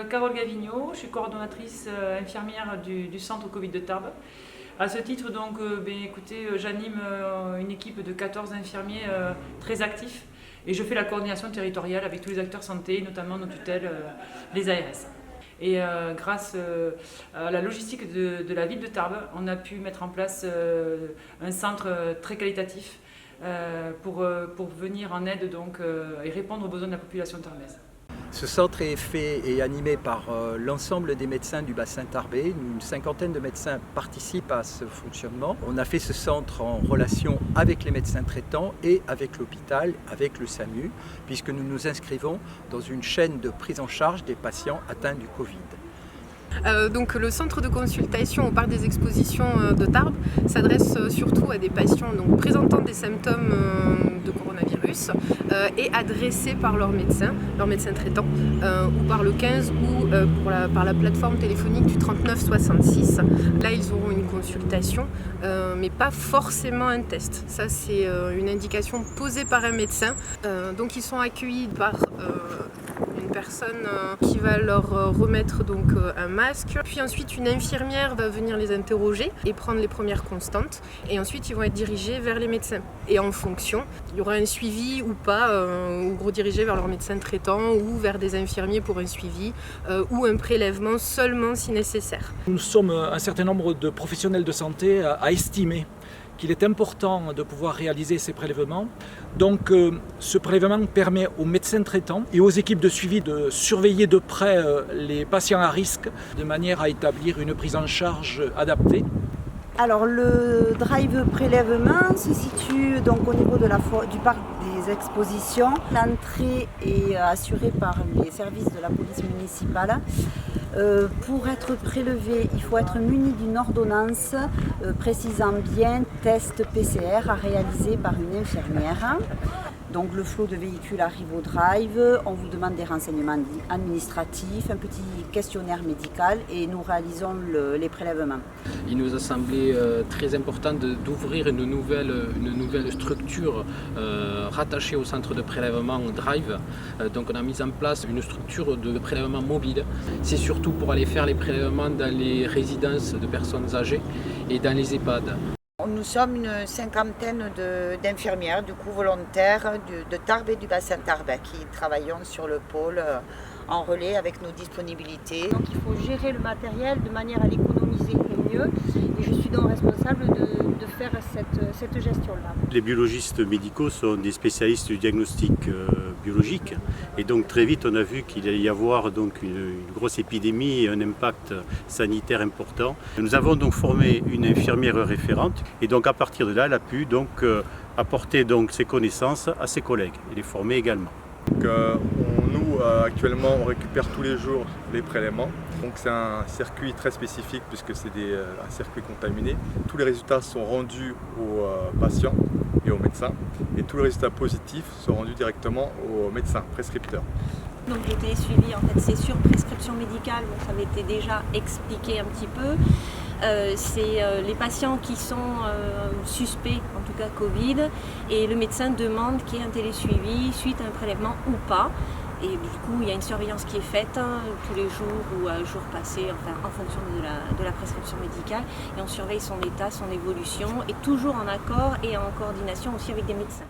Carole Gavigno, je suis coordonnatrice infirmière du centre Covid de Tarbes. À ce titre, donc, écoutez, j'anime une équipe de 14 infirmiers très actifs et je fais la coordination territoriale avec tous les acteurs santé, notamment nos tutelles, les ARS. Et grâce à la logistique de la ville de Tarbes, on a pu mettre en place un centre très qualitatif pour venir en aide donc, et répondre aux besoins de la population tarbaise. Ce centre est fait et animé par l'ensemble des médecins du bassin tarbais. Une cinquantaine de médecins participent à ce fonctionnement. On a fait ce centre en relation avec les médecins traitants et avec l'hôpital, avec le SAMU, puisque nous nous inscrivons dans une chaîne de prise en charge des patients atteints du Covid. Donc le centre de consultation au parc des expositions de Tarbes s'adresse surtout à des patients présentant des symptômes de coronavirus et adressés par leur médecin traitant ou par le 15 ou par la plateforme téléphonique du 3966. Là ils auront une consultation mais pas forcément un test. Ça c'est une indication posée par un médecin. Donc ils sont accueillis par une personne qui va leur remettre donc un masque. Puis ensuite une infirmière va venir les interroger et prendre les premières constantes. Et ensuite ils vont être dirigés vers les médecins. Et en fonction, il y aura un suivi ou pas, ou redirigés vers leur médecin traitant ou vers des infirmiers pour un suivi ou un prélèvement seulement si nécessaire. Nous sommes un certain nombre de professionnels de santé à estimer qu'il est important de pouvoir réaliser ces prélèvements. Donc ce prélèvement permet aux médecins traitants et aux équipes de suivi de surveiller de près les patients à risque de manière à établir une prise en charge adaptée. Alors le drive prélèvement se situe donc au niveau du parc des expositions. L'entrée est assurée par les services de la police municipale. Pour être prélevé, il faut être muni d'une ordonnance précisant bien test PCR à réaliser par une infirmière. Donc le flot de véhicules arrive au drive, on vous demande des renseignements administratifs, un petit questionnaire médical et nous réalisons les prélèvements. Il nous a semblé très important d'ouvrir une nouvelle structure rattachée au centre de prélèvement Drive. Donc on a mis en place une structure de prélèvement mobile. C'est surtout pour aller faire les prélèvements dans les résidences de personnes âgées et dans les EHPAD. Nous sommes une cinquantaine d'infirmières, du coup volontaires de Tarbes et du bassin tarbais qui travaillons sur le pôle en relais avec nos disponibilités. Donc il faut gérer le matériel de manière à l'économiser au mieux et je suis donc responsable de faire cette gestion-là. Les biologistes médicaux sont des spécialistes du diagnostic biologique et donc très vite on a vu qu'il allait y avoir donc une grosse épidémie et un impact sanitaire important. Nous avons donc formé une infirmière référente et donc à partir de là elle a pu donc apporter donc ses connaissances à ses collègues et les former également. Nous actuellement on récupère tous les jours les prélèvements, donc c'est un circuit très spécifique puisque c'est un circuit contaminé. Tous les résultats sont rendus aux patients et aux médecins et tous les résultats positifs sont rendus directement aux médecins prescripteurs. Donc le télésuivi en fait c'est sur prescription médicale, donc ça avait été déjà expliqué un petit peu. C'est les patients qui sont suspects, en tout cas Covid, et le médecin demande qu'il y ait un télésuivi suite à un prélèvement ou pas. Et du coup, il y a une surveillance qui est faite tous les jours ou à jour passé, enfin, en fonction de la prescription médicale. Et on surveille son état, son évolution, et toujours en accord et en coordination aussi avec des médecins.